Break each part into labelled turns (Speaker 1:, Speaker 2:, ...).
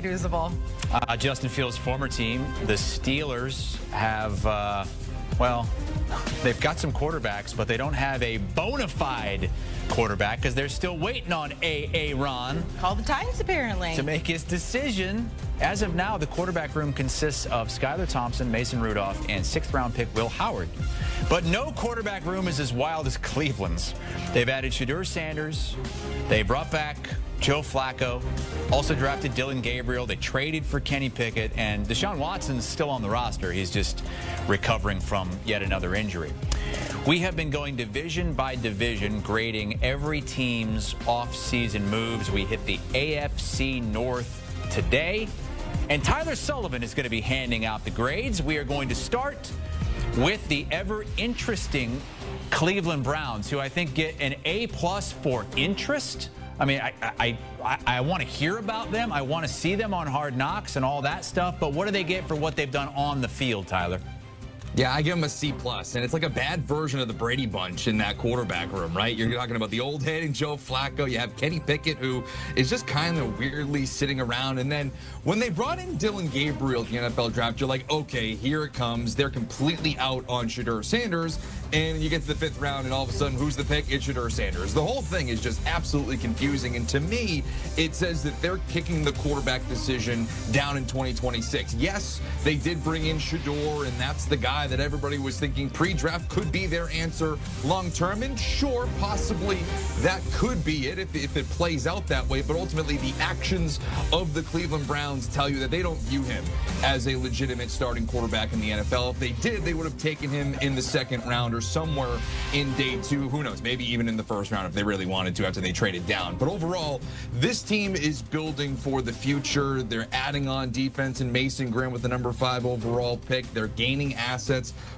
Speaker 1: Use the ball.
Speaker 2: Justin Fields' former team, the Steelers, have, well, they've got some quarterbacks, but they don't have a bona fide quarterback because they're still waiting on Aaron.
Speaker 1: Call the Titans, apparently.
Speaker 2: To make his decision. As of now, the quarterback room consists of Skylar Thompson, Mason Rudolph, and 6th-round pick Will Howard. But no quarterback room is as wild as Cleveland's. They've added Shedeur Sanders. They brought back Joe Flacco, also drafted Dillon Gabriel. They traded for Kenny Pickett, and Deshaun Watson's still on the roster. He's just recovering from yet another injury. We have been going division by division, grading every team's off-season moves. We hit the AFC North today, and Tyler Sullivan is going to be handing out the grades. We are going to start with the ever-interesting Cleveland Browns, who I think get an A+ for interest. I mean, I want to hear about them. I want to see them on Hard Knocks and all that stuff. But what do they get for what they've done on the field, Tyler?
Speaker 3: Yeah, I give him a C+, and it's like a bad version of the Brady Bunch in that quarterback room, right? You're talking about the old head and Joe Flacco. You have Kenny Pickett, who is just kind of weirdly sitting around. And then when they brought in Dillon Gabriel at the NFL draft, you're like, okay, here it comes. They're completely out on Shedeur Sanders. And you get to the 5th round, and all of a sudden, who's the pick? It's Shedeur Sanders. The whole thing is just absolutely confusing. And to me, it says that they're kicking the quarterback decision down in 2026. Yes, they did bring in Shedeur, and that's the guy that everybody was thinking pre-draft could be their answer long-term. And sure, possibly that could be it if it plays out that way. But ultimately, the actions of the Cleveland Browns tell you that they don't view him as a legitimate starting quarterback in the NFL. If they did, they would have taken him in the 2nd round or somewhere in day 2. Who knows? Maybe even in the 1st round if they really wanted to after they traded down. But overall, this team is building for the future. They're adding on defense and Mason Graham with the number 5 overall pick. They're gaining assets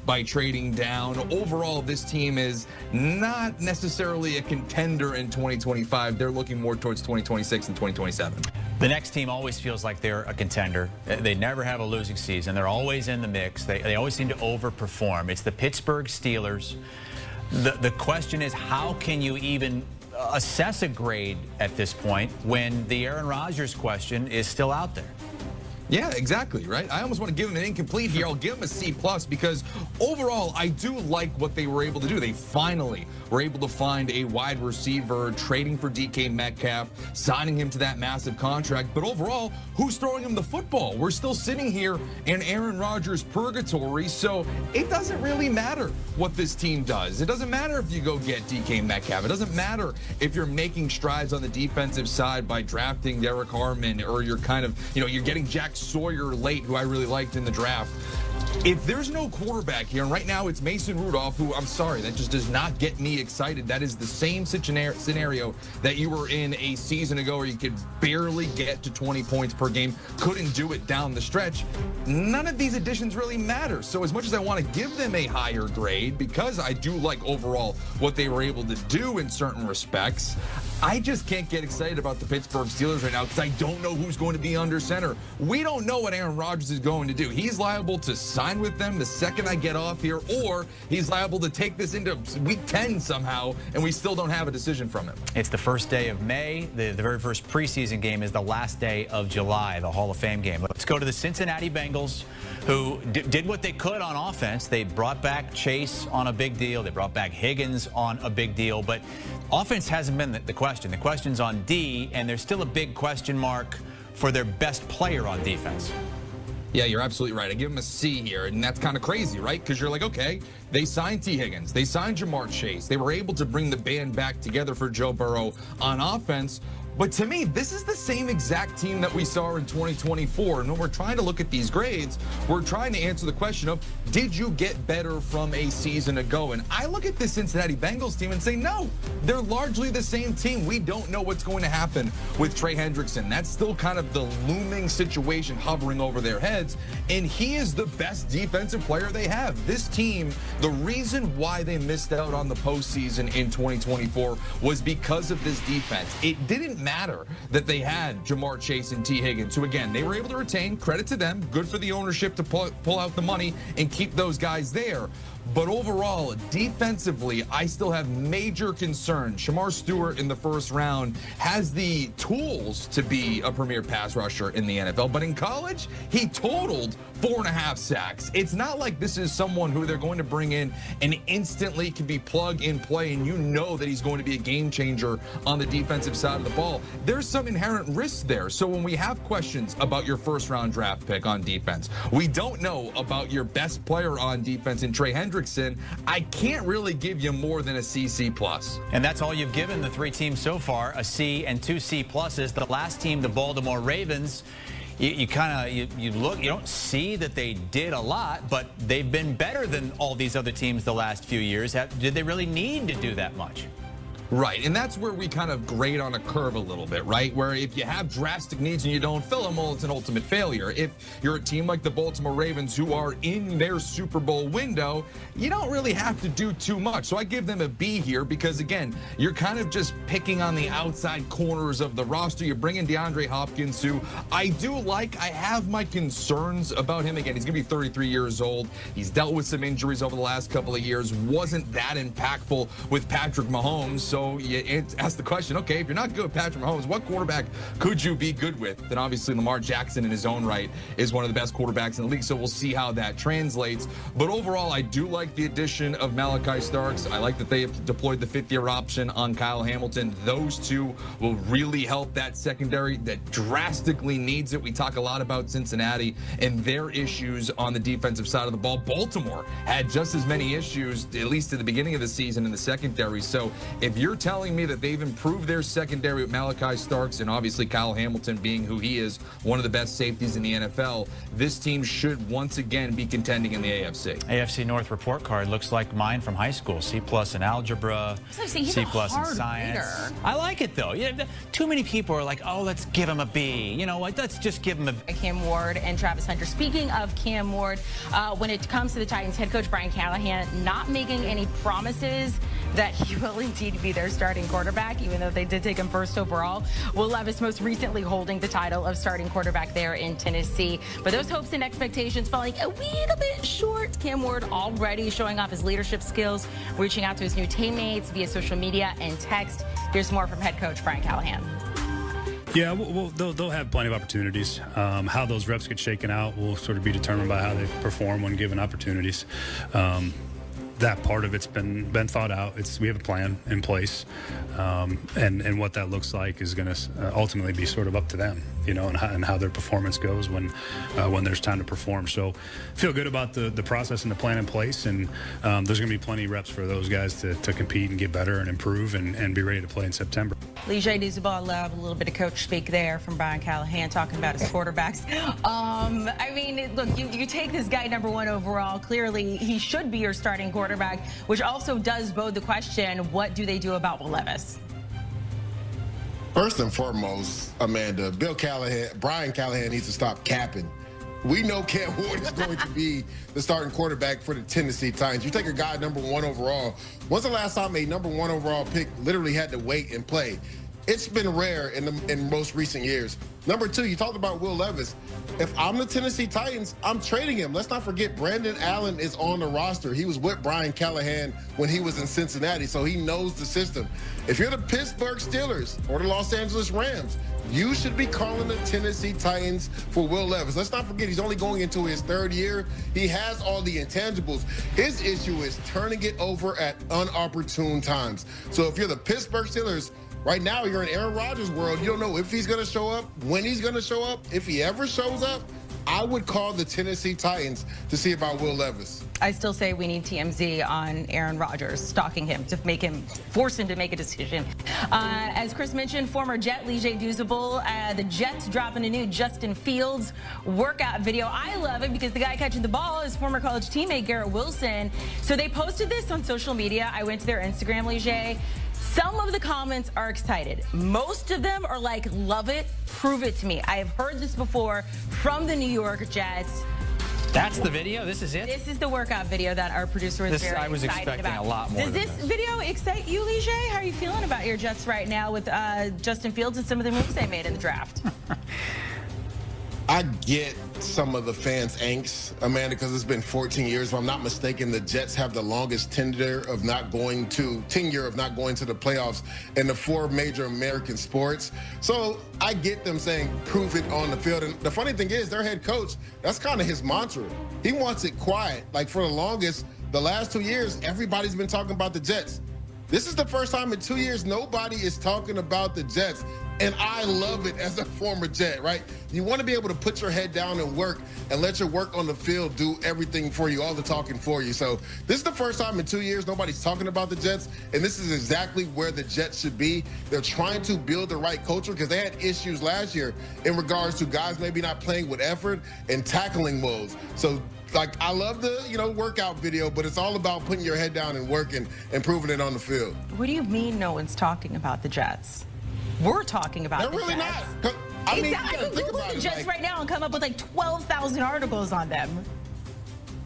Speaker 3: by trading down. Overall, this team is not necessarily a contender in 2025. They're looking more towards 2026 and 2027.
Speaker 2: The next team always feels like they're a contender. They never have a losing season. They're always in the mix. They always seem to overperform. It's the Pittsburgh Steelers. The question is, how can you even assess a grade at this point when the Aaron Rodgers question is still out there?
Speaker 3: Yeah, exactly, right? I almost want to give him an incomplete here. I'll give him a C+ because overall, I do like what they were able to do. They finally were able to find a wide receiver, trading for DK Metcalf, signing him to that massive contract. But overall, who's throwing him the football? We're still sitting here in Aaron Rodgers purgatory, so it doesn't really matter what this team does. It doesn't matter if you go get DK Metcalf. It doesn't matter if you're making strides on the defensive side by drafting Derek Harmon, or you're kind of, you're getting Jack Sawyer late, who I really liked in the draft. If there's no quarterback here, and right now it's Mason Rudolph, who, I'm sorry, that just does not get me excited. That is the same scenario that you were in a season ago where you could barely get to 20 points per game, couldn't do it down the stretch. None of these additions really matter. So as much as I want to give them a higher grade, because I do like overall what they were able to do in certain respects, I just can't get excited about the Pittsburgh Steelers right now because I don't know who's going to be under center. We don't know what Aaron Rodgers is going to do. He's liable to sign with them the second I get off here, or he's liable to take this into week 10 somehow, and we still don't have a decision from him.
Speaker 2: It's the first day of May. The very first preseason game is the last day of July, the Hall of Fame game. Let's go to the Cincinnati Bengals, who did what they could on offense. They brought back Chase on a big deal. They brought back Higgins on a big deal. But offense hasn't been the question. The question's on D, and there's still a big question mark for their best player on defense.
Speaker 3: Yeah, you're absolutely right. I give him a C here, and that's kind of crazy, right? Because you're like, okay, they signed T. Higgins. They signed Jamar Chase. They were able to bring the band back together for Joe Burrow on offense. But to me, this is the same exact team that we saw in 2024. And when we're trying to look at these grades, we're trying to answer the question of, did you get better from a season ago? And I look at the Cincinnati Bengals team and say, no, they're largely the same team. We don't know what's going to happen with Trey Hendrickson. That's still kind of the looming situation hovering over their heads. And he is the best defensive player they have. This team, the reason why they missed out on the postseason in 2024 was because of this defense. It didn't matter that they had Jamar Chase and T. Higgins, who, again, they were able to retain. Credit to them. Good for the ownership to pull out the money and keep those guys there. But overall, defensively, I still have major concerns. Shedeur Stewart in the first round has the tools to be a premier pass rusher in the NFL, but in college, he totaled 4.5 sacks. It's not like this is someone who they're going to bring in and instantly can be plug and play, and you know that he's going to be a game changer on the defensive side of the ball. There's some inherent risks there. So when we have questions about your first round draft pick on defense, we don't know about your best player on defense in Trey Hendrickson, I can't really give you more than a CC+.
Speaker 2: And that's all you've given the 3 teams so far, a C and 2 C+. The last team, the Baltimore Ravens, you look, you don't see that they did a lot, but they've been better than all these other teams the last few years. Did they really need to do that much?
Speaker 3: Right, and that's where we kind of grade on a curve a little bit, right? Where if you have drastic needs and you don't fill them, well, it's an ultimate failure. If you're a team like the Baltimore Ravens who are in their Super Bowl window, you don't really have to do too much. So I give them a B here because, again, you're kind of just picking on the outside corners of the roster. You bring in DeAndre Hopkins, who I do like. I have my concerns about him. Again, he's going to be 33 years old. He's dealt with some injuries over the last couple of years. Wasn't that impactful with Patrick Mahomes. So you ask the question, okay, if you're not good with Patrick Mahomes, what quarterback could you be good with? Then obviously Lamar Jackson in his own right is one of the best quarterbacks in the league, so we'll see how that translates. But overall, I do like the addition of Malachi Starks. I like that they have deployed the 5th-year option on Kyle Hamilton. Those two will really help that secondary that drastically needs it. We talk a lot about Cincinnati and their issues on the defensive side of the ball. Baltimore had just as many issues, at least at the beginning of the season, in the secondary. So if you're telling me that they've improved their secondary with Malachi Starks and obviously Kyle Hamilton being who he is, one of the bbest safeties in the NFL, this team should once again be contending in the AFC.
Speaker 2: AFC North report card looks like mine from high school. C+ in algebra, C+ in science. I like it though. Too many people are like, oh, let's give him a B. You know what? Let's just give him a
Speaker 1: Cam Ward and Travis Hunter. Speaking of Cam Ward, when it comes to the Titans, head coach Brian Callahan not making any promises that he will indeed be their starting quarterback, even though they did take him first overall. Will Levis most recently holding the title of starting quarterback there in Tennessee. But those hopes and expectations falling a little bit short. Cam Ward already showing off his leadership skills, reaching out to his new teammates via social media and text. Here's more from head coach Brian Callahan.
Speaker 4: Yeah, well, they'll have plenty of opportunities. How those reps get shaken out will sort of be determined by how they perform when given opportunities. That part of it's been thought out. We have a plan in place, and what that looks like is going to ultimately be sort of up to them, you know, and how their performance goes when there's time to perform. So feel good about the process and the plan in place, and there's going to be plenty of reps for those guys to compete and get better and improve and be ready to play in September.
Speaker 1: Leger Duzabal, a little bit of coach speak there from Brian Callahan talking about his quarterbacks. I mean, look, you take this guy #1 overall. Clearly, he should be your starting quarterback, which also does bode the question, what do they do about Will Levis?
Speaker 5: First and foremost, Amanda, Brian Callahan needs to stop capping. We know Cam Ward is going to be the starting quarterback for the Tennessee Titans. You take a guy #1 overall. When's the last time a #1 overall pick literally had to wait and play? It's been rare in most recent years. #2, you talked about Will Levis. If I'm the Tennessee Titans, I'm trading him. Let's not forget Brandon Allen is on the roster. He was with Brian Callahan when he was in Cincinnati, so he knows the system. If you're the Pittsburgh Steelers or the Los Angeles Rams, you should be calling the Tennessee Titans for Will Levis. Let's not forget he's only going into his 3rd year. He has all the intangibles. His issue is turning it over at unopportune times. So if you're the Pittsburgh Steelers, right now, you're in Aaron Rodgers' world. You don't know if he's going to show up, when he's going to show up, if he ever shows up. I would call the Tennessee Titans to see about Will Levis.
Speaker 1: I still say we need TMZ on Aaron Rodgers, stalking him to force him to make a decision. As Chris mentioned, former Jet Leger Duzabal, the Jets dropping a new Justin Fields workout video. I love it because the guy catching the ball is former college teammate Garrett Wilson. So they posted this on social media. I went to their Instagram, Leger. Some of the comments are excited. Most of them are like, love it, prove it to me. I have heard this before from the New York Jets.
Speaker 2: That's the video? This is it?
Speaker 1: This is the workout video that our producer is very excited about.
Speaker 2: I was expecting a lot more.
Speaker 1: Does this video excite you, Leger? How are you feeling about your Jets right now with Justin Fields and some of the moves they made in the draft?
Speaker 5: I get some of the fans' angst, Amanda, because it's been 14 years. If I'm not mistaken, the Jets have the longest tenure of not going to the playoffs in the 4 major American sports. So I get them saying, prove it on the field. And the funny thing is, their head coach, that's kind of his mantra. He wants it quiet. Like for the longest, the last 2 years, everybody's been talking about the Jets. This is the first time in 2 years nobody is talking about the Jets. And I love it as a former Jet, right? You want to be able to put your head down and work and let your work on the field do everything for you, all the talking for you. So this is the first time in 2 years nobody's talking about the Jets, and this is exactly where the Jets should be. They're trying to build the right culture because they had issues last year in regards to guys maybe not playing with effort and tackling moves. So like, I love the, workout video, but it's all about putting your head down and working and proving it on the field.
Speaker 1: What do you mean no one's talking about the Jets? We're talking about
Speaker 5: They're
Speaker 1: the
Speaker 5: really
Speaker 1: Jets.
Speaker 5: not. I mean,
Speaker 1: I can Google the Jets right now and come up with like 12,000 articles on them.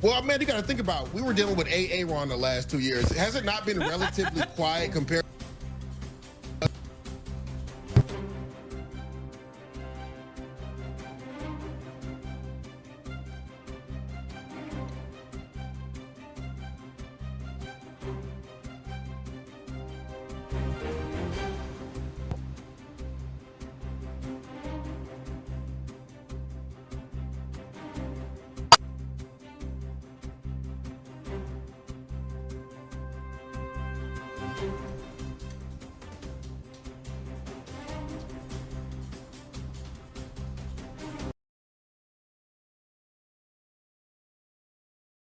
Speaker 5: Well, man, you got to think about it. We were dealing with Aaron the last 2 years. Has it not been relatively quiet compared